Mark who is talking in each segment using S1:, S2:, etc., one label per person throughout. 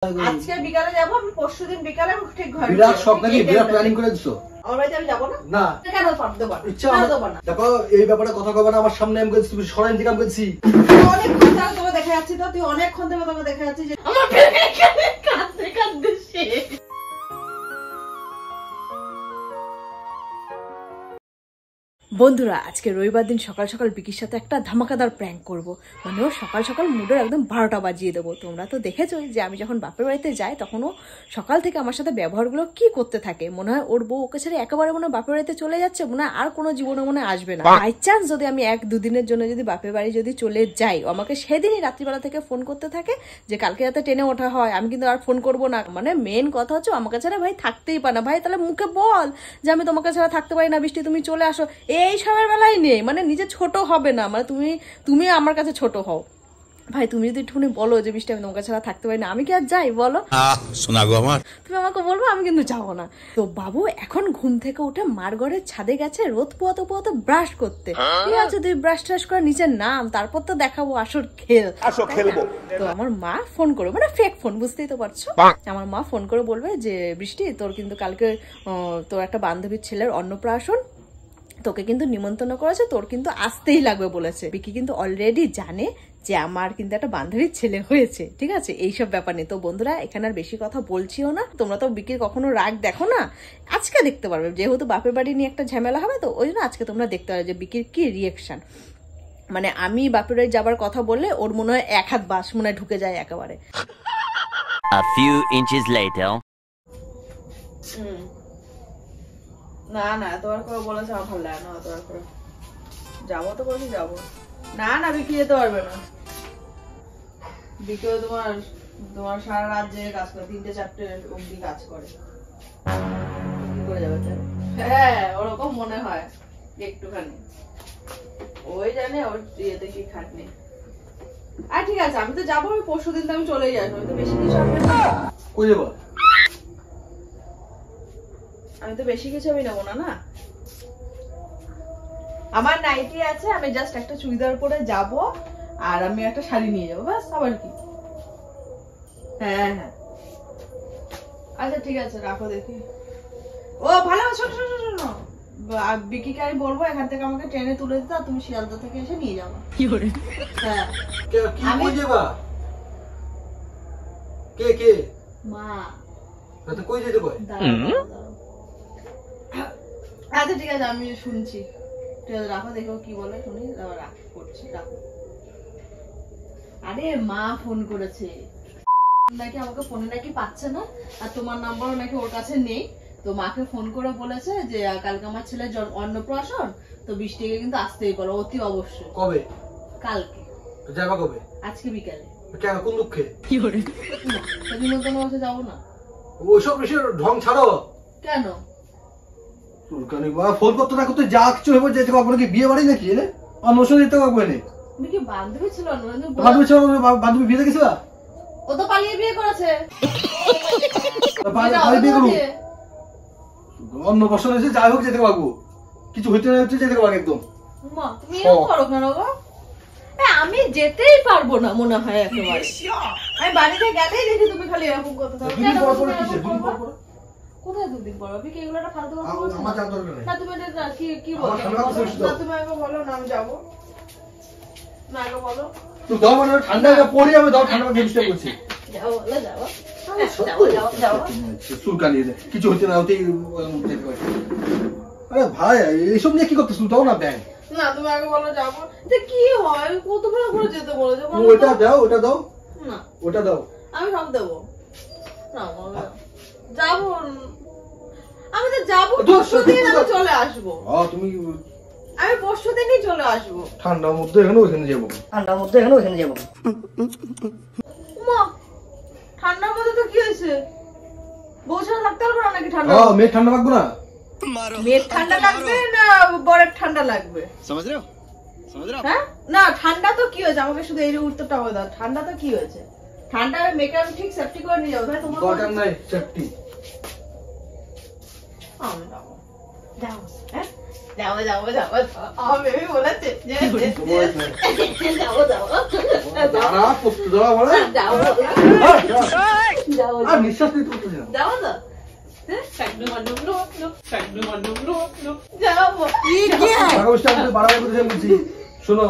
S1: আজকে বিকালে যাবো, আমি পরশুদিন বিকালে ঠিক ঘরে
S2: বিরাট সব নাকি বিরাট প্ল্যানিং করে দিছো।
S1: আমার বাড়িতে আমি যাবো না।
S2: না
S1: কেন দেবো না?
S2: ইচ্ছা আমার না। দেখো এই ব্যাপারে কথা কবে না আমার সামনে, আমি বলছি তুমি সরাই দিকে আমি বলছি
S1: অনেকক্ষণ ধরে তোকে দেখা যাচ্ছে, তো তুই অনেকক্ষণ ধরে তোকে দেখা যাচ্ছে যে আমার কাঁদতে কাঁদতে শেষ। বন্ধুরা আজকে রবিবার দিন সকাল সকাল বিকির সাথে একটা ধামাকাদার প্র্যাঙ্ক করব। মানে ও সকাল সকাল মুডের একদম 12টা বাজিয়ে দেবো। তোমরা তো দেখেছো যে আমি যখন বাপের বাড়িতে যাই তখন ও সকাল থেকে আমার সাথে ব্যবহারগুলো কি করতে থাকে। মনে হয় ওর বউ ওকে ছেড়ে একেবারে মনে হয় বাপের বাড়িতে চলে যাচ্ছে, মনে হয় আর কোনো জীবনে মনে আসবে না। বাই চান্স যদি আমি 1-2 দিনের জন্য যদি বাপের বাড়ি যদি চলে যাই, আমাকে সেদিনই রাত্রিবেলা থেকে ফোন করতে থাকে যে কালকে রাতে ট্রেনে ওঠা হয়, আমি কিন্তু আর ফোন করবো না। মানে মেন কথা হচ্ছে আমাকে ছাড়া ভাই থাকতেই পারে না। ভাই তাহলে মুখে বল যে আমি তোমাকে ছাড়া থাকতে পারি না, বৃষ্টি তুমি চলে আসো। এই সবের বেলায় নেই, মানে নিজে ছোট হবে না, মানে তুমি আমার কাছে ছোট হও। ভাই তুমি যদি একটুখানি বলো যে বৃষ্টি আমি তোমাকে ছাড়া থাকতে পারি না, আমি কি আর যাই বলো?
S3: শোনা গো আমার,
S1: তুমি আমাকে বলবো, আমি কিন্তু যাবো না। তো বাবু এখন ঘুম থেকে উঠে মার ঘরের ছাদে গেছে রোদ পোয়াতে পোয়াতে ব্রাশ করতে। ঠিক আছে তুই ব্রাশ ট্রাশ করে নিচে নাম, তারপর তো দেখাবো আসর খেলবো। তো আমার মা ফোন করবে, মানে ফেক ফোন, বুঝতেই তো পারছো। আমার মা ফোন করে বলবে যে বৃষ্টি তোর কিন্তু কালকে তোর একটা বান্ধবীর ছেলের অন্নপ্রাশন, তোকে কিন্তু নিমন্ত্রণ করেছে, তোর কিন্তু আসতেই লাগবে বলেছে। বিকি কিন্তু অলরেডি জানে যে আমার কিন্তু একটা বান্ধবীর ছেলে হয়েছে। ঠিক আছে, এইসব ব্যাপার নেই। তো বন্ধুরা এখানে আর বেশি কথা বলছিও না, তোমরা তো বিকির কখনো রাগ দেখো না, আজকে দেখতে পারবে। যেহেতু বাপের বাড়ি নিয়ে একটা ঝামেলা হবে, তো ওই জন্য আজকে তোমরা দেখতে পারবে যে বিকির কি রিয়েকশন। মানে আমি বাপের বাড়ি যাবার কথা বললে ওর মনে হয় 1 হাত বাস মনে হয় ঢুকে যায় একেবারে।
S4: A few inches later.
S1: না না এতবার করে বলেছে আমার ভালো লাগে না, এতবার করে যাবো তো বলছি যাবো না। না বিক্রি যেতে পারবে না। বিকেও তোমার সারা রাত জেগে কাজ করে, 3-4 অব্দি কাজ করে, কি করে যাবে? হ্যাঁ ওরকম মনে হয় একটুখানি, ওই জানে ওর ইয়েতে কি খাটনি। আর ঠিক আছে আমি তো যাবো, পরশুদিন তো আমি চলেই আসবো, আমি তো বেশি কিছু আমি তো বেশি কিছু আমি নেবো না। না আমার নাইটি আছে, আমি জাস্ট একটা চুড়িদার পরে যাব আর আমি একটা শাড়ি নিয়ে যাবো, ব্যাস। আবার কি? হ্যাঁ হ্যাঁ আচ্ছা ঠিক আছে রাখো দেখি। ও ভালো, শোনো শোনো শোনো, বিকিকে আমি বলবো এখান থেকে আমাকে ট্রেনে তুলে দিতে, আর তুমি শিয়ালদা থেকে এসে নিয়ে যাবো। কি করে? হ্যাঁ
S2: কি কই যাবা? কে
S1: মা
S2: তো কই যেতে কই?
S1: আচ্ছা ঠিক আছে আমি শুনছি, ঠিক আছে রাখো, দেখো কি বলে শুনি। করছি রাখো। আরে মা ফোন করেছে নাকি, আমাকে ফোনে নাকি পাচ্ছে না, আর তোমার নাম্বারও নাকি ওর কাছে নেই। তো মাকে ফোন করে বলেছে যে কালকে আমার ছেলের অন্নপ্রাশন, তো বৃষ্টিকে কিন্তু আসতেই পারো অতি অবশ্যই।
S2: কবে?
S1: কালকে।
S2: তো যাবা কবে?
S1: আজকে বিকালে।
S2: কেন, কোন দুঃখে?
S1: কি করে নিমন্ত্রণ করতে যাবো না?
S2: ওইসব বিষয় ঢং ছাড়ো।
S1: কেন?
S2: ফোন করতে না করতে যা কিছু হবে যেতে পারবো নাকি? বিয়ে বাড়ি নাকি অনুষ্ঠান যেতে পারবো না?
S1: কি বান্ধবী ছিল?
S2: বান্ধবী বিয়ে দেখেছিল?
S1: ও তো পালিয়ে বিয়ে করেছে।
S2: অন্য বছর এসে যাই হোক যেতে পারবো, কিছু হইতে না হচ্ছে যেতে পারবো একদম।
S1: তুমি এরকম করো কেন গো? আমি যেতেই পারবো না মনে হয় একেবারে। আমি বাড়িতে গেলেই দেখি তুমি খালি এরকম করতে থাকো। কোথায় 2 দিন পর? বিকি এগুলো একটা ফালতু কথা বলছো না। তুমি এটা কি বলো? না তুমি আগে বলো না, আমি যাবো না, আগে বলো।
S2: তুই দাও, মানে ঠান্ডা পড়ে আমি দাও, ঠান্ডা চেষ্টা করছি।
S1: যাও বলে যাও,
S2: কিছু হচ্ছে না হতেই। আরে ভাই এইসব নিয়ে কি করতেছ? দাও না ব্যাংক।
S1: না তুমি আগে বলো যাবো, কি হয় কত ভালো করে যেতে বলেছো?
S2: ওটা দাও, ওটা দাও
S1: না,
S2: ওটা দাও,
S1: আমি সব দেবো না। যাবো আমি তো যাবো, পরশুদিন আমি চলে আসবো।
S2: তুমি
S1: আমি পরশুদিনই চলে আসবো।
S2: ঠান্ডার মধ্যে এখানে ওখানে যাবো, ঠান্ডার মধ্যে এখানে ওখানে যাবো।
S1: ঠান্ডার মধ্যে তো কি হয়েছে? বউ ছাড়া থাকতে পারবো না নাকি? ঠান্ডা
S2: মেয়ে ঠান্ডা লাগবে না?
S1: মেয়ের ঠান্ডা লাগবে না বরের ঠান্ডা লাগবে? হ্যাঁ না ঠান্ডা তো কি হয়েছে? আমাকে শুধু এই উত্তরটা বলে দাও, ঠান্ডা তো কি হয়েছে? ঠান্ডা মেকআপ ঠিক সেফটি করে নিয়ে যাবো। ভাই তোমার দরকার নাই সেফটি। আমি যাবো, যাও হ্যাঁ যাবো যাবো যাবো আমার বেবি বলেছে যে যাবো যাবো
S2: দাঁড়া করতে দাঁড়া বলে
S1: যাবো যাবো
S2: আর নিঃশ্বাস নিতে করতেছি না
S1: যাবো না যাবো
S2: বাড়াবাড়ি করতেছি বলছি শোনো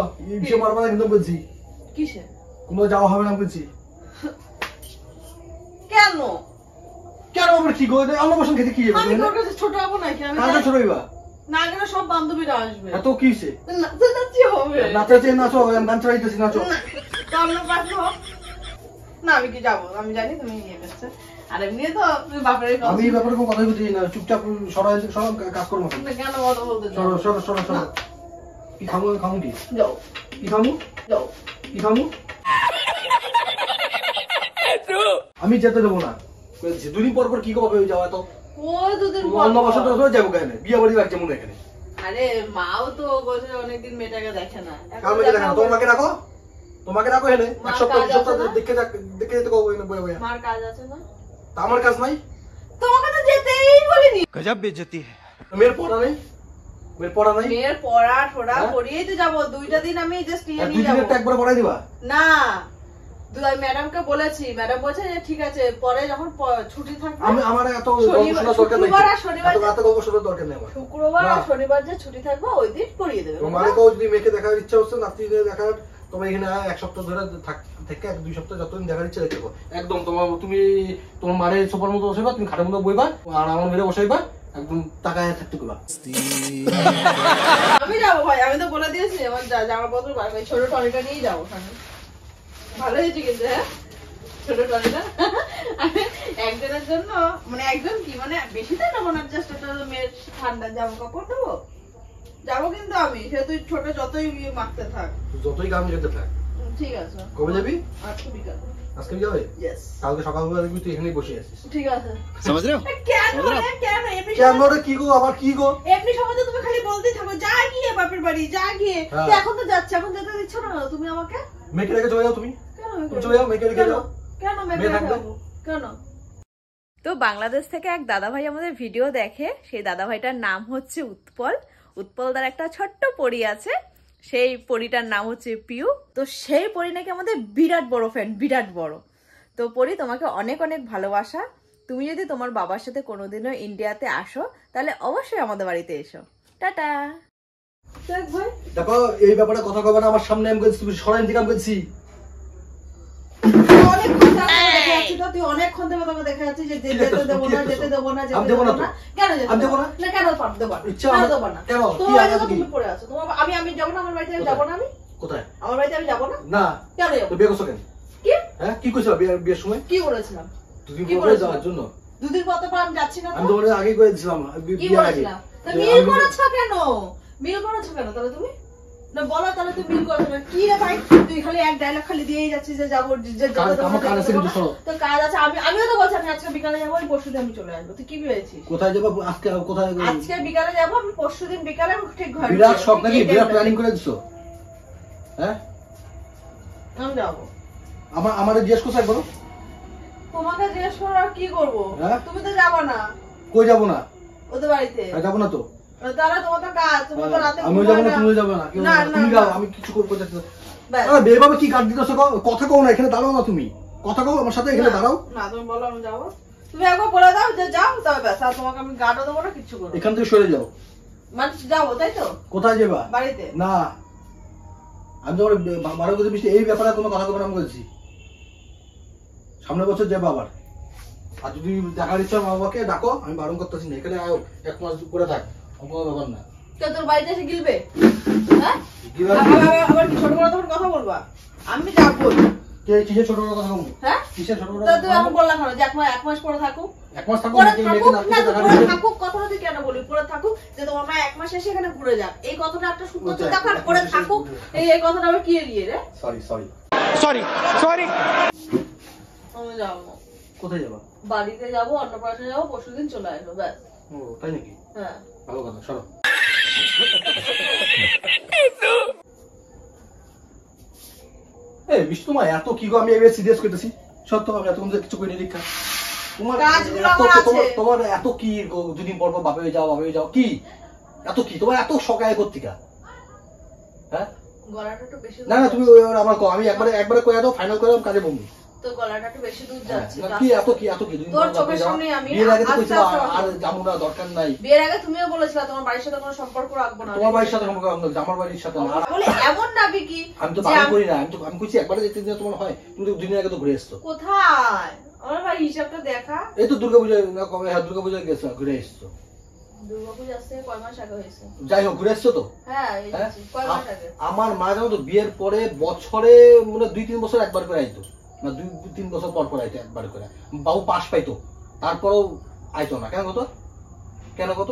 S2: সে মারবা না কিন্তু বলছি
S1: কিসে
S2: কোনো যাওয়া হবে না বলছি
S1: কেন
S2: কেন আবার কি করে অন্য বসন খেতে কি
S1: আমি তোর কাছে ছোট হবো নাকি আমি
S2: কাজে ছোট হইবা
S1: না গেলে সব বান্ধবীরা আসবে
S2: এত কিসে
S1: নাচি হবে
S2: নাচাতে নাচো গান চালাইতেছি নাচো
S1: তো আমরা পাশে হোক না আমি কি যাবো আমি জানি তুমি নিয়ে গেছে আর এমনি তো তুমি বাপের
S2: আমি এই ব্যাপারে কোনো কথা বলছি না চুপচাপ সরাই সব কাজ করবো
S1: কেন কথা বলতে
S2: সরো সরো সরো সরো কি খামু খামু কি
S1: যাও
S2: কি খামু
S1: যাও
S2: কি খামু আমি যেতে দেবো না দুদিন পর পর কি কবে যাওয়া তো
S1: ওই দুদিন
S2: অন্য বছর তো যাবো কেন বিয়ে বাড়ি বাড়ছে মনে এখানে
S1: আরে মাও তো বলছে অনেকদিন মেয়েটাকে দেখে না
S2: কার মেয়ে দেখে না তোমাকে রাখো এনে এক সপ্তাহ দেখে দেখে যেতে কবে বয়ে বয়ে
S1: মার কাজ আছে না
S2: তা আমার কাজ নাই
S1: তোমাকে তো যেতেই বলিনি
S3: गजब बेइज्जती है
S2: মেয়ের পড়া নাই
S1: মেয়ের পড়া ঠোড়া পড়িয়েই তো যাবো দুইটা দিন আমি জাস্ট নিয়ে
S2: দুই
S1: নিয়ে যাবো
S2: দিনের একবার পড়াই দিবা
S1: না ম্যাডামকে বলেছি ম্যাডাম বলছে যে ঠিক আছে পরে যখন ছুটি থাকবে
S2: আমি আমার এত গবেষণা দরকার নাই
S1: শুক্রবার আর শনিবার
S2: এত গবেষণা দরকার নেই আমার
S1: শুক্রবার আর শনিবার যে ছুটি থাকবে ওই দিন পড়িয়ে দেবে
S2: তোমার কেউ যদি মেয়েকে দেখার ইচ্ছা হচ্ছে নাতিদের দেখার তোমার এখানে এক সপ্তাহ ধরে থেকে এক দুই সপ্তাহ যতদিন দেখার ইচ্ছা দেখো একদম তুমি তোমার মারে সোফার মতো বসাইবা তুমি খাটের মতো বইবা আর আমার মেরে বসাইবা একদম তাকায় থাকতে করবা
S1: আমি যাবো ভাই আমি তো বলে দিয়েছি আমার জামা পত্র ছোট টনিটা নিয়েই যাবো ভালো হয়েছে কিন্তু হ্যাঁ ছোট টনিটা একজনের জন্য মানে একজন কি মানে বেশি তো নেবো না জাস্ট একটা মেয়ের ঠান্ডা জামা কাপড় দেবো যাবো কিন্তু আমি সে তুই ছোট যতই মাখতে থাক
S2: যতই কাম যেতে থাক
S1: ঠিক আছে
S2: কবে যাবি
S1: আজকে বিকালে
S2: আজকে যাবে
S1: ইয়েস
S2: কালকে সকালবেলা দেখবি তুই এখানেই বসে আছিস
S1: ঠিক আছে
S3: समझ रहे हो
S1: কেন কেন এমনি
S2: কেন কি গো আবার কি গো
S1: এমনি সময় তো তুমি খালি বলতেই থাকো যা গিয়ে বাপের বাড়ি যা গিয়ে তো এখন তো যাচ্ছে এখন যেতে দিচ্ছ না তুমি আমাকে
S2: মেয়েকে রেখে চলে যাও তুমি
S1: কেন
S2: চলে যাও মেয়েকে রেখে যাও
S1: কেন মেয়ে যাবো কেন
S5: তো বাংলাদেশ থেকে এক দাদাভাই আমাদের ভিডিও দেখে, সেই দাদাভাইটার নাম হচ্ছে উৎপল। উৎপলদার একটা ছোট্ট পরী আছে, সেই পরীটার নাম হচ্ছে পিউ। তো সেই পরী নাকি আমাদের বিরাট বড় ফ্যান, বিরাট বড়। তো পরী, তোমাকে অনেক অনেক ভালোবাসা। তুমি যদি তোমার বাবার সাথে কোনোদিনও ইন্ডিয়াতে আসো তাহলে অবশ্যই আমাদের বাড়িতে এসো। টাটা।
S2: দেখো এই ব্যাপারে কথা কবে না আমার সামনে, আমি বলছি তুমি সরাই দিকে আমি বলছি
S1: তুই অনেকক্ষণ থেকে তোকে দেখে যাচ্ছি যে যেতে দেবো না, যেতে দেবো না, যেতে দেবো না। কেন দেবো না? কেন দেবো না?
S2: ইচ্ছা
S1: দেবো না?
S2: কেন?
S1: তোমার বাড়িতে তো তুমি পড়ে আছো। আমি যাবো না, আমার বাড়িতে আমি যাবো না। আমি
S2: কোথায়?
S1: আমার বাড়িতে আমি যাবো না।
S2: না
S1: কেন যাবো?
S2: তো বিয়ে করছো কেন?
S1: কি?
S2: হ্যাঁ কি কইছো বিয়ের সময়?
S1: কি বলেছিলাম?
S2: দুদিন পরে যাওয়ার জন্য।
S1: দুদিন পর তো আমি যাচ্ছি না।
S2: আমি তোমাকে আগে কই দিয়েছিলাম
S1: কি
S2: বিয়ের আগে।
S1: বলেছিলাম? তা মিল করেছো কেন? মিল করেছো কেন তাহলে তুমি? না বলো তাহলে তুমি মিল করেছো না। কি রে ভাই, তুই খালি এক ডায়লগ খালি দিয়েই যাচ্ছিস যে যাবো, যে
S2: আমার কানে আছে কিন্তু শোনো।
S1: তো কাজ আছে, আমিও তো বলছি আমি আজকে বিকালে যাবো, আমি পরশুদিন আমি চলে আসবো। তুই কি ভেবেছিস?
S2: কোথায় যাবো আজকে? কোথায়?
S1: আজকে বিকালে যাবো, আমি পরশুদিন বিকালে আমি ঠিক ঘরে।
S2: বিরাট শখ নাকি? বিরাট প্ল্যানিং করে দিছো? হ্যাঁ
S1: আমি যাবো।
S2: আমারে জিজ্ঞেস করছো একবার?
S1: তোমাকে জিজ্ঞেস করো আর কি করবো? তুমি তো যাবো না।
S2: কই যাবো না?
S1: ওদের বাড়িতে
S2: যাবো না তো।
S1: তাহলে তোমার তো কাজ, তোমার তো রাতে
S2: আমিও যাবো না, তুমিও যাবো না। তুমি যাও, আমি কিছু করবো না। বেবাবে কি কাট দিতেছো? কথা কও না, এখানে দাঁড়াও না তুমি। কথা কও আমার সাথে, এখানে দাঁড়াও
S1: না। তুমি বলো আমি যাবো, তুমি একবার বলে দাও যে যাও, তবে ব্যাস। আর তোমাকে আমি গাড়ও দেবো না, কিচ্ছু করবো।
S2: এখান থেকে সরে যাও।
S1: মানে যাবো তাই তো?
S2: কোথায় যাবা?
S1: বাড়িতে
S2: না, আমি তোমার 12 বছর বৃষ্টি এই ব্যাপারে কোনো কথা কবে না আমি বলছি। সামনের বছর যাবো আবার। আর যদি দেখার ইচ্ছা মা বাবাকে ডাকো, আমি বারণ করতেছি না। এখানে আয়, 1 মাস করে থাক, কোনো ব্যাপার না।
S1: তোর বাড়িতে এসে গিলবে? হ্যাঁ,
S2: কিভাবে
S1: আবার ছোট বড় তখন কথা বলবা? আমি যাবো।
S2: কিসের ছোট বড় কথা বলবো?
S1: হ্যাঁ,
S2: কিসের ছোট বড়?
S1: তো তুই এখন বললা কেন যে 1 মাস পরে থাকুক?
S2: 1 মাস থাকুক,
S1: পরে
S2: মেয়েকে
S1: থাকুক
S2: না
S1: না, তো
S2: দেখা
S1: পরে
S2: দিবে।
S1: থাকুক কথাটা তুই কেন বলি? পরে থাকুক, যে তোমার মা 1 মাস এসে এখানে ঘুরে যাক, এই কথাটা একটা সুন্দর তো দেখার। পরে থাকুক, এই কথাটা আবার কি এড়িয়ে রে?
S2: সরি সরি
S3: सॉरी सॉरी
S1: আমি যাবো।
S2: কোথায় যাবা?
S1: বাড়িতে যাবো, অন্নপ্রাশনে যাবো, পরশুদিন চলে আসবো, ব্যাস।
S2: ও তাই নাকি?
S1: হ্যাঁ,
S2: ভালো কথা, সরো। এই বিষ্ণু মা এত কি গো? আমি এবার সিরিয়াস করতেছি সত্য, আমি এত কিছু করিনি দীক্ষা। তোমার
S1: কাজগুলো
S2: এত
S1: আমার আছে।
S2: তোমার এত কি গো? দুদিন পর পর বাপে যাও কি? এত কি তোমার এত সকায় কর্তিকা? হ্যাঁ
S1: গলাটা একটু বেশি
S2: না না তুমি আমার আমি একবারে কয়ে দাও, ফাইনাল করে কাজে বলবো।
S1: তো গলাটা একটু বেশি দূর যাচ্ছে।
S2: কি এত কি
S1: তোর চোখের সামনে আমি
S2: বিয়ের আগে তো কইছিলা আর যাবো না, দরকার নাই।
S1: বিয়ের আগে তুমিও বলেছিলা তোমার বাড়ির সাথে কোনো সম্পর্ক রাখবো না।
S2: তোমার বাড়ির সাথে সম্পর্ক রাখবো না, আমার বাড়ির সাথে না।
S1: বলে এমন না বিকি,
S2: আমি তো বারণ করি না, আমি কইছি একবারে যেতে দিন তোমার হয়। তুমি তো 2 দিন আগে তো ঘুরে এসছো।
S1: কোথায়? আমার ভাই হিসাবটা দেখা।
S2: এই তো দুর্গাপূজা কবে? হ্যাঁ দুর্গাপূজা গেছো, ঘুরে এসছো।
S1: দুর্গাপূজা আসছে কয় মাস আগে হয়েছে।
S2: যাই হোক ঘুরে এসছো তো।
S1: হ্যাঁ কয় মাস আগে।
S2: আমার মা জানো তো বিয়ের পরে বছরে মানে 2-3 বছর একবার করে আইতো, না 2-3 বছর পর পর আইতো একবার করে। বাবু পাস পাইতো, তারপরও আইতো না। কেন কত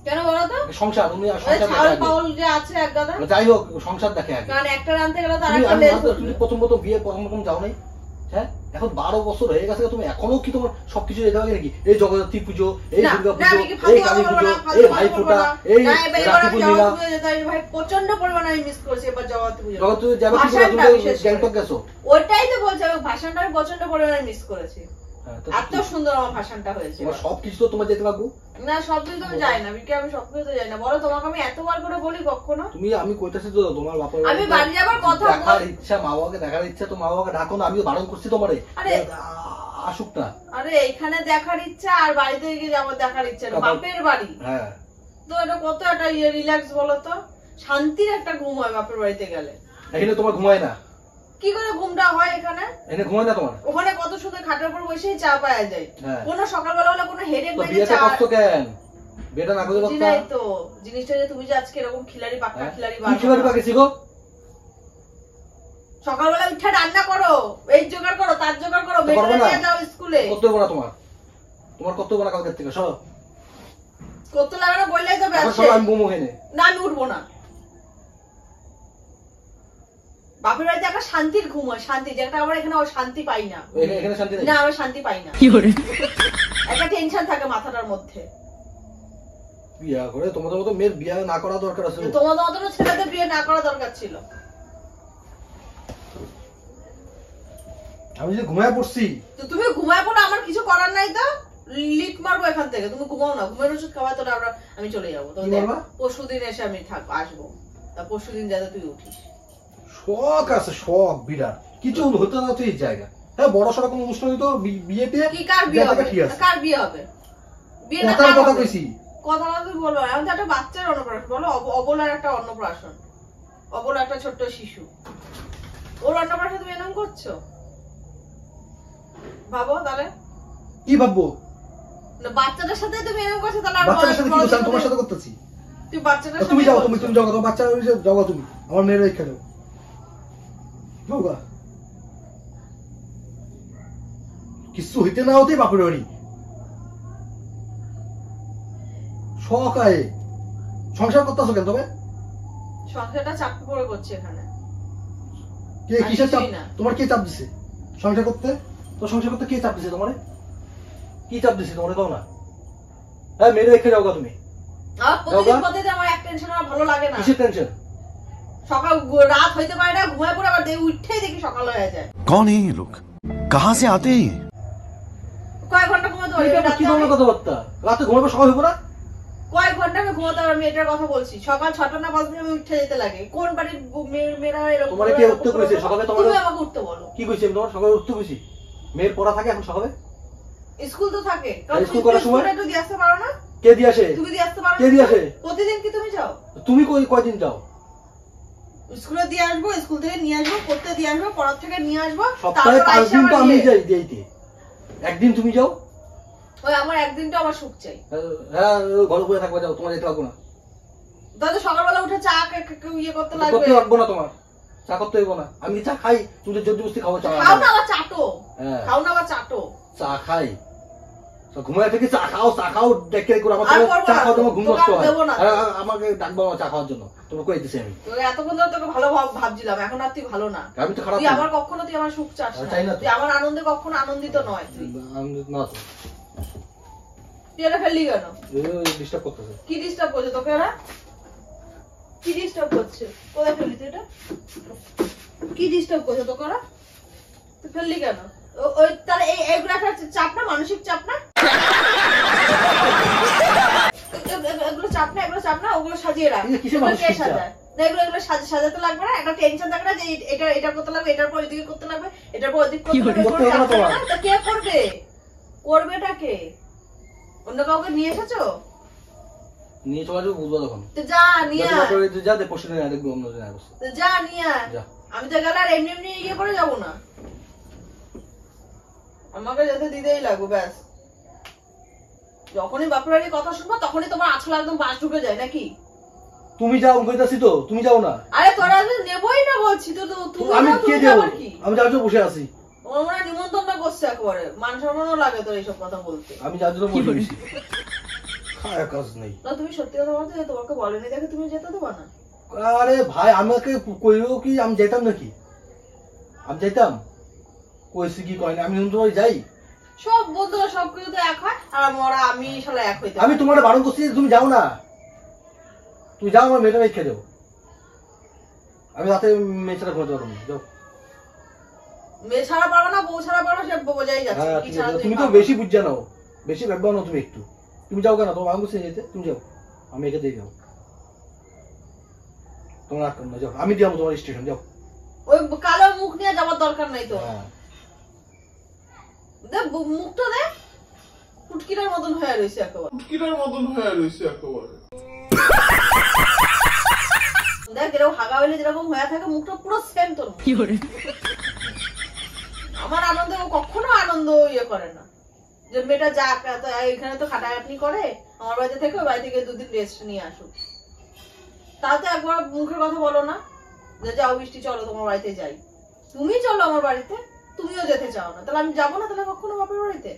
S1: কেন বলো তো?
S2: সংসার, উনি সংসার
S1: ছাগল
S2: দেখে
S1: পাগল যে আছে এক গাদা।
S2: যাই হোক সংসার দেখে আগে।
S1: কারণ একটা রানতে গেলে তো আরেকটা লেজ
S2: তুমি
S1: ধরবে।
S2: প্রথম বিয়ে প্রথম যাও নাই? হ্যাঁ এখন 12 বছর হয়ে গেছে, তুমি এখনো কি তোমার সবকিছু যেতে হবে নাকি? এই জগদ্ধাত্রী পুজো, এই দুর্গা পুজো, এই কালী পুজো, এই ভাই ফোঁটা, এই রাখি পূর্ণিমা।
S1: ভাই প্রচন্ড পরিমাণে আমি মিস করছি এবার জগদ্ধাত্রী পুজো।
S2: জগদ্ধাত্রী যাবে কি? তুমি গ্যাংটক গেছো?
S1: ওইটাই তো বলছি, আমি ভাষণটা আমি প্রচন্ড পরিমাণে মিস করেছি। এত সুন্দর আমার ভাষণটা হয়েছে।
S2: তোমার সবকিছু তো তোমার যেতে পারবো
S1: না, সবকিছু তো আমি যাই না বিকে, আমি সবকিছু তো যাই না। বলো তোমাকে আমি এতবার করে বলি কখনো?
S2: আমি কইতাছি তো তোমার বাপের
S1: আমি বাড়ি যাবার কথা
S2: দেখার ইচ্ছা, মা বাবাকে দেখার ইচ্ছা, তো মা বাবাকে ডাকো না। আমিও বারণ করছি তোমারে আসুক না।
S1: আরে এখানে দেখার ইচ্ছা আর বাড়িতে গিয়ে যাবো দেখার ইচ্ছা না। বাপের বাড়ি,
S2: হ্যাঁ
S1: তো এটা কত একটা রিল্যাক্স বলো তো, শান্তির একটা ঘুম হয় বাপের বাড়িতে গেলে।
S2: এখানে তোমার ঘুমায় না?
S1: কি করে ঘুমটা হয় এখানে?
S2: এখানে ঘুমায় না তোমার?
S1: ওখানে কত সুন্দর খাটের উপর বসেই চা পাওয়া যায়। কোনো সকালবেলা হলে কোনো হেডেক নাই।
S2: বিয়েটা কষ্ট কেন? বিয়েটা না করে
S1: বুঝি নাই তো জিনিসটা, যে তুমি যে আজকে এরকম খিলাড়ি পাক্কা খিলাড়ি
S2: পাকেছি গো।
S1: সকালবেলা উঠে রান্না করো, এই জোগাড় করো, তার জোগাড় করো, বেটা নিয়ে যাও স্কুলে।
S2: করতে হবে না তোমার করতে হবে না কালকের থেকে। সব
S1: করতে লাগানো বললেই তো ব্যাস।
S2: আমি বমু হেনে
S1: না, আমি উঠবো না। বাপের বাড়িতে একটা শান্তির ঘুম হয়, শান্তি, যেটা আমরা এখানে শান্তি পাই না।
S2: এখানে শান্তি নেই।
S1: না, আমরা শান্তি পাই না। একটা টেনশন থাকে মাথাটার মধ্যে।
S2: বিয়া করে তোমাদের মতো মেয়ের বিয়ে না করা দরকার আছে।
S1: তোমাদের মতো ছেলেদের বিয়ে না করা দরকার ছিল।
S2: আমি যে ঘুমায় পড়ছি।
S1: তো তুমি ঘুমায় পড়ো, আমার কিছু করার নাই তো। লিক মারবো এখান থেকে, তুমি ঘুমাও না। ঘুমের ওষুধ খাওয়া তো আমি চলে যাবো। তো পরশুদিন এসে আমি আসবো, পরশুদিন যাতে তুই উঠিস।
S2: শখ আছে, শখ বিরাট কিছু হতে না তো এই জায়গা। হ্যাঁ বড় সড়ক কোনো অনুষ্ঠান হইতো, বিয়েতে
S1: কি কার বিয়ে হবে? কার বিয়ে হবে? বিয়ে না কার
S2: কথা কইছি।
S1: কথা তুমি বলো, এখন তো একটা বাচ্চার অন্নপ্রাশন, বলো অবলার একটা অন্নপ্রাশন, অবলা একটা ছোট্ট শিশু, ওর অন্নপ্রাশন তুমি এরকম করছো? ভাবো তাহলে
S2: কি ভাববো?
S1: না বাচ্চাটার সাথে তুমি এরকম করছো, তাহলে
S2: বাচ্চাটার সাথে কি করছ? আমি তোমার সাথে করতেছি।
S1: তুই বাচ্চাটার সাথে
S2: তুমি যাও, তুমি যাও, তোমার বাচ্চা যাও, তুমি আমার মেয়ের এখানে যাও গা। কিছু হইতে না হতেই বাপের বাড়ি শখ আয়। সংসার করতেছো কেন? তবে
S1: সংসারটা চাপ করে করছি এখানে।
S2: কে কিসের চাপ? তোমার কে চাপ দিছে সংসার করতে? তো সংসার করতে কে চাপ দিছে তোমারে? কি চাপ দিছে তোমারে কও না? হ্যাঁ মেরে রেখে যাও গা তুমি।
S1: আমার এক টেনশন আমার ভালো লাগে না।
S2: কিসের টেনশন?
S1: সকাল রাত হইতে পারে না, ঘুমায় পড়ে আবার উঠেই দেখি সকাল হয়ে যায়।
S3: कौन है ये लोग? कहाँ से आते हैं?
S1: কয় ঘন্টা ঘুমাতে পারি?
S2: কি ধরনের কথাবার্তা? রাতে ঘুমাবে সকাল হইব না?
S1: কয় ঘন্টা আমি ঘুমাতে পারি? আমি এটার কথা বলছি। সকাল 6টা না 5 আমি উঠে যেতে লাগে। কোন বাড়ির মেয়েরা এরকম?
S2: তোমারে কে উঠতে কইছে সকালে?
S1: তুমি আমাকে উঠতে বলো।
S2: কি কইছি আমি তোমার? সকালে উঠতে কইছি? মেয়ের পড়া থাকে এখন সকালে?
S1: স্কুল তো থাকে।
S2: স্কুল করার সময়
S1: একটু দিয়ে আসতে পারো না?
S2: কে দিয়ে আসে?
S1: তুমি দিয়ে আসতে পারো না?
S2: কে দিয়ে আসে?
S1: প্রতিদিন কি তুমি যাও?
S2: তুমি কয়দিন যাও?
S1: স্কুলে দিয়ে আসবো, স্কুল থেকে নিয়ে আসবো, পড়তে দিয়ে আসবো, পড়ার থেকে নিয়ে আসবো।
S2: সপ্তাহে 5 দিন তো আমি যাই দিইতে। একদিন তুমি যাও?
S1: ওই আমার একদিনটা আমার সুখ চাই।
S2: হ্যাঁ ঘরে বসে থাকবে, যাও, তোমার যেতে লাগবে না।
S1: তাহলে সকালবেলা উঠে চা ইয়ে করতে লাগবে।
S2: করতে লাগবে না তোমার, চা করতে হইব না। আমি চা খাই, তুমি তো জোর বস্তি খাবো চা।
S1: খাও না আবার চাটো।
S2: হ্যাঁ
S1: খাও না আবার চাটো।
S2: চা খাই, ঘুমায় থেকে চা খাও দেখে করে আমার চা খাওয়ার জন্য ঘুম নষ্ট হয়। আমাকে ডাকবো চা খাওয়ার জন্য, তোমাকে কই দিছি আমি।
S1: এতক্ষণ ধরে তোকে ভালো ভাবছিলাম, এখন আর তুই ভালো না।
S2: আমি তো খারাপ।
S1: তুই আমার কখনো তুই আমার সুখ চাস না। তুই আমার আনন্দে কখনো আনন্দিত নয়। তুই
S2: না তো
S1: তুই এটা ফেললি কেন?
S2: ডিস্টার্ব করতেছে।
S1: কি ডিস্টার্ব করছে তোকে? ওরা কি ডিস্টার্ব করছে? কোথায় ফেললি তুই এটা? কি ডিস্টার্ব করছে তোকে ওরা? তুই ফেললি কেন? ওই তাহলে এইগুলো একটা চাপ না, মানসিক চাপ না? এগুলো চাপ না, এগুলো চাপ না।
S5: ওগুলো সাজিয়ে রাখ।
S2: কিসের
S5: এগুলো
S2: মানুষ
S5: কে
S2: শিক্ষা?
S5: সাজায়? না এগুলো সাজাতে লাগবে না, একটা টেনশন থাকবে না যে এটা করতে লাগবে, এটার পর এদিকে করতে লাগবে, এটার পর ওদিকে করতে লাগবে,
S2: করতে হবে না তোমার।
S5: তা কে করবে? করবেটা কে? অন্য কাউকে নিয়ে এসেছো?
S2: নিয়ে চলে যাবো, বুঝবো তখন।
S5: তো যা নিয়ে আয়।
S2: যা দে পরশু দিন দেখবো অন্য দিন আসবে।
S5: তো যা নিয়ে আয়।
S2: যা।
S5: আমি তো গেলে আর এমনি এমনি ইয়ে করে যাবো না, আমাকে যেতে দিতেই লাগবে ব্যাস। যখনই বাপের বাড়ির কথা শুনবো তখনই তোমার আছলা একদম বাস ঢুকে যায় নাকি?
S2: তুমি যাও, কইতাছি তো, তুমি যাও না।
S5: আরে তোরা নেবই না বলছি তো, তুমি
S2: আমি
S5: যাও,
S2: কে
S5: তুমি
S2: যাবো?
S5: আবার কি?
S2: আমি যার জন্য বসে আছি।
S5: তোমার মনে হয় নিমন্ত্রণটা করছে একেবারে, মান সম্মানও লাগে তোর এইসব কথা বলতে।
S2: আমি যার জন্য বসে আছি। খায় কাজ নেই।
S5: না তুমি সত্যি কথা বলতে যে তোমাকে বলেনি দেখে তুমি যেতে দেবো না?
S2: আরে ভাই, আমাকে কইও কি আমি যেতাম নাকি? আমি যেতাম? কইছি কি কয় না? আমি নিমন্ত্রণ করে যাই।
S5: সব বন্ধুরা সব কিছু তো এক হয়, আর আমি শালা এক হইতে
S2: আমি তোমার বারণ করছি যে তুমি যাও না। তুমি যাও, আমার মেয়েটা রেখে দেবো। আমি রাতে মেয়ে ছাড়া ঘুমাতে পারবো না। যাও।
S5: মেয়ে ছাড়া পারো না, বউ ছাড়া পারো, সে বোঝাই যাচ্ছে।
S2: হ্যাঁ,
S5: কি
S2: ঠিক
S5: ছাড়া
S2: আছে। তুমি তো
S5: পারো?
S2: বেশি বুঝছো নাও, বেশি ভাববা না তুমি একটু। তুমি যাও কেন? তোমার বারণ করছি যেতে, তুমি যাও। আমি একে দিয়ে যাও। তোমার রাগ করো না, যাও। আমি যাবো তোমার স্টেশন, যাও।
S5: ওই কালো মুখ নিয়ে যাওয়ার দরকার নাই তো।
S2: হ্যাঁ।
S5: দেখ মুখটা দেখ, ফুটকিটার মতন হয়ে রয়েছে একেবারে। দেখ এরকম হাগা হইলে যেরকম হয়ে থাকে, মুখটা পুরো সেম তোর মুখ। আমার আনন্দে ও কখনো আনন্দ ইয়ে করে না যে মেয়েটা যাক, এখানে তো খাটাখাটনি করে, আমার বাড়িতে থেকে ওই বাড়ি থেকে 2 দিন রেস্ট নিয়ে আসুক। তাতে একবার মুখের কথা বলো না যে যাও বৃষ্টি চলো তোমার বাড়িতে যাই। তুমি চলো আমার বাড়িতে, তুমিও যেতে চাও না, তাহলে আমি যাবো না তাহলে কখনো বাপের বাড়িতে?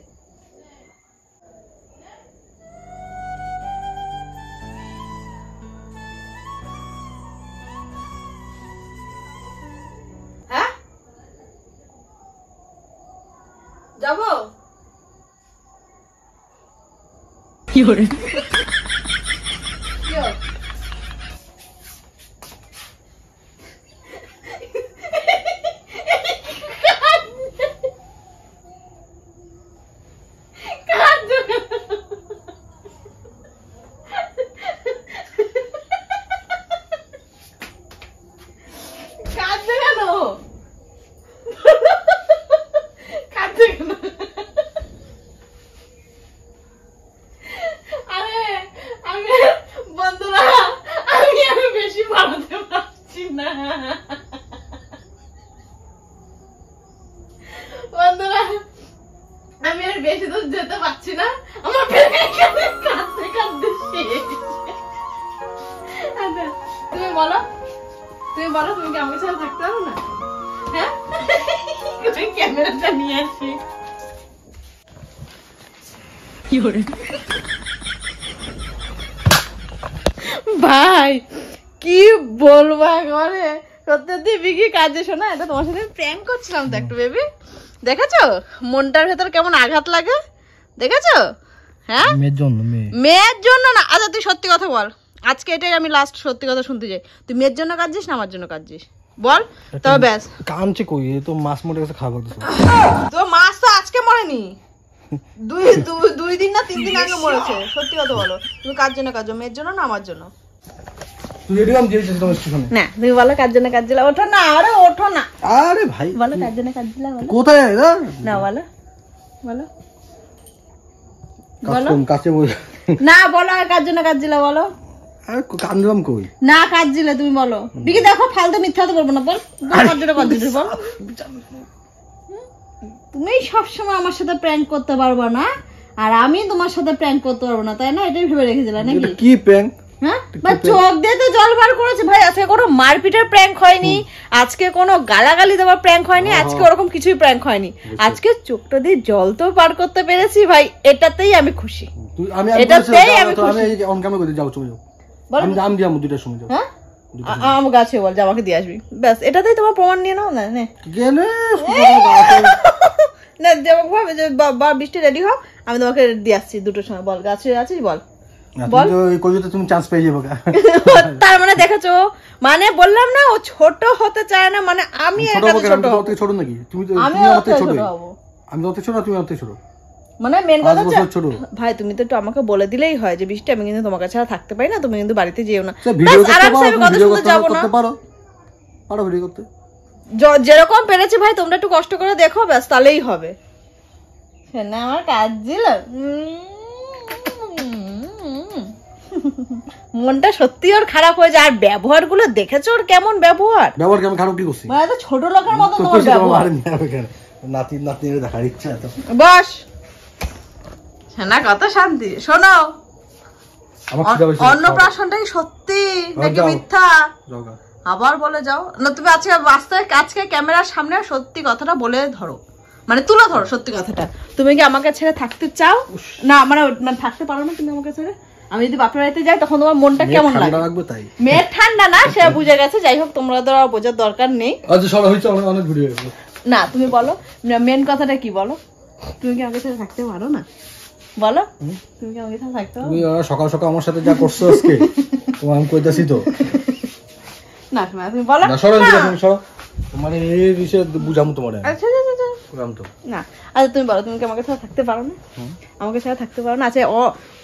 S5: হ্যাঁ যাবো? কি হলো? বন্ধুরা আমি আর বেশি দূর যেতে পারছি না, আমার কাঁদতে কাঁদতে শেষ। আচ্ছা তুমি বলো, তুমি কি আমার সাথে থাকতে পারো না? হ্যাঁ ক্যামেরাটা নিয়ে আসি। কি করে ভাই কি বলবো একবারে, সত্যি বিকি কাজে শোনা। এটা তোমার সাথে প্র্যাঙ্ক করছিলাম তো একটু বেবি, দেখেছো মনটার ভেতর কেমন আঘাত লাগে, দেখেছো? হ্যাঁ মেয়ের জন্য না। আচ্ছা তুই সত্যি কথা বল, আজকে এটাই আমি লাস্ট সত্যি কথা শুনতে চাই, তুই মেয়ের জন্য কাঁদছিস না আমার জন্য কাঁদছিস বল? তবে ব্যাস
S2: কামছে কই, তো মাছ মোটে কাছে খাওয়া করতেছ।
S5: তো মাছ তো আজকে মরেনি, 2 দিন না 3 দিন আগে মরেছে। সত্যি কথা বলো, তুমি কার জন্য কাঁদছো, মেয়ের জন্য না আমার জন্য?
S2: তুই এরকম দিয়েছিস তোমার স্টেশনে
S5: না তুমি বলো কার জন্য কাঁদছিলা? ওঠো না, আরে ওঠো না।
S2: আরে ভাই
S5: বলো কার জন্য কাঁদছিলা, বলো।
S2: কোথায়
S5: না বলো বলো
S2: কাছে বই
S5: না, বলো আর কার জন্য কাঁদছিলা বলো।
S2: আরে কান্দলাম কই?
S5: না কাঁদছিলে তুমি বলো। বিকি দেখো ফালতু মিথ্যা তো বলবো না, বল কার জন্য কাঁদছিস বল। তুমি সবসময় আমার সাথে প্র্যাঙ্ক করতে পারবা না, আর আমি তোমার সাথে প্র্যাঙ্ক করতে পারবো না, তাই না? এটাই ভেবে রেখেছিলাম নাকি?
S2: কি প্র্যাঙ্ক?
S5: হ্যাঁ চোখ দিয়ে তো জল বার করেছে ভাই। আজকে কোনো মারপিটের প্র্যাঙ্ক হয়নি, আজকে কোনো গালাগালি দেওয়ার প্র্যাঙ্ক হয়নি, আজকে ওরকম কিছুই প্র্যাঙ্ক হয়নি। আজকে চোখটা দিয়ে জল তো পার করতে পেরেছি ভাই, এটাতেই আমি খুশি। এটাতেই আমি খুশি।
S2: আমি অন ক্যামেরা করে যাও, চলে যাও। আমি দাম দিলাম 2টার সময় যাও।
S5: হ্যাঁ আম গাছে বল যে আমাকে দিয়ে আসবি, ব্যাস এটাতেই তোমার প্রমাণ নিয়ে নাও না। নে না যেমন ভাবে যে বৃষ্টি রেডি হও, আমি তোমাকে দিয়ে আসছি 2টোর সময়। বল গাছে আছিস বল বল।
S2: তুমি চান্স পেয়ে যাবে।
S5: তার মানে দেখেছো, মানে বললাম না ও ছোট হতে চায় না, মানে আমি
S2: ছোট নাকি? তুমি তো ছোট হবো। আমি তো ছোট, তুমি তো ছোট।
S1: মানে মেন কথা
S2: 5 বছর ছোট।
S1: ভাই তুমি তো একটু আমাকে বলে দিলেই হয় যে বৃষ্টি আমি কিন্তু তোমার কাছে আর থাকতে পারি না, তুমি কিন্তু বাড়িতে যেও না,
S2: ভিডিও
S1: ব্যাস, আরামসে আমি কথা শুনতে যাবো না।
S2: পারো ভিডিও করতে,
S1: যেরকম পেরেছে ভাই তোমরা একটু কষ্ট করে দেখো, ব্যাস তাহলেই হবে। না আমার কাজ দিল, মনটা সত্যি ওর খারাপ হয়ে যায়। আর ব্যবহার গুলো দেখেছো ওর কেমন ব্যবহার,
S2: কেমন খারাপ কি করছি?
S1: মানে তো ছোট লোকের মতো তোমার ব্যবহার।
S2: নাতি দেখার ইচ্ছা এত।
S1: বস না, কত শান্তি। শোনো, অন্নপ্রাশনটাই সত্যি নাকি মিথ্যা আবার বলে যাও না। তুমি আজকে ক্যামেরার সামনে সত্যি কথাটা বলে ধরো, মানে তুলে ধরো সত্যি কথাটা। তুমি কি আমাকে ছেড়ে থাকতে চাও না? মানে থাকতে পারো না তুমি আমাকে ছেড়ে? আমি যদি বাপের বাড়িতে যাই তখন তোমার মনটা কেমন লাগে? মেয়ের ঠান্ডা না, সে বুঝে গেছে। যাই হোক, তোমরা তো বোঝার দরকার নেই। না তুমি বলো, মেন কথাটা কি বলো? তুমি কি আমাকে ছেড়ে থাকতে পারো না? বলো, তুমি কি আমাকে ছেড়ে থাকতে পারো?
S2: তুমি সকাল সকাল আমার সাথে যা করছো আজকে, তোমার আমি কইতাছি তো।
S1: না তুমি বলো
S2: না, সরো সরো, মানে এই বিষয়ে বুঝামু তোমারে।
S1: আচ্ছা বুঝাম তো না। আচ্ছা তুমি বলো, তুমি কি আমাকে ছাড়া থাকতে পারো না? আমাকে ছাড়া থাকতে পারো না? আচ্ছা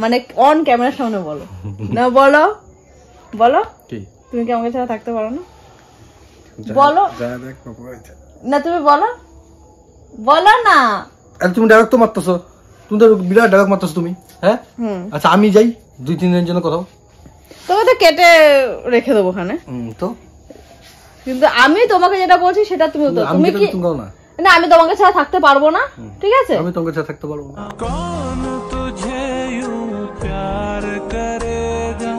S1: মানে অন ক্যামেরার সামনে বলো না, বলো বলো, তুমি কি আমাকে ছাড়া থাকতে পারো না? বলো না, তুমি বলো, বলো না।
S2: তুমি ডাইরেক্ট তো মারতেছো, তুমি তো বিরাট ডাইরেক্ট মারতেছো তুমি। হ্যাঁ আচ্ছা, আমি যাই 2-3 দিনের জন্য কোথাও,
S1: তবে তো কেটে রেখে দেবো ওখানে। তো কিন্তু আমি তোমাকে যেটা বলছি সেটা তুমি তো, তুমি কি না, আমি তোমাকে ছাড়া থাকতে পারবো না, ঠিক আছে?
S2: আমি তোমাকে ছাড়া থাকতে পারবো না।
S6: कौन तुझे यूं प्यार करेगा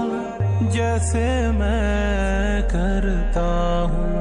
S6: जैसे मैं करता हूँ।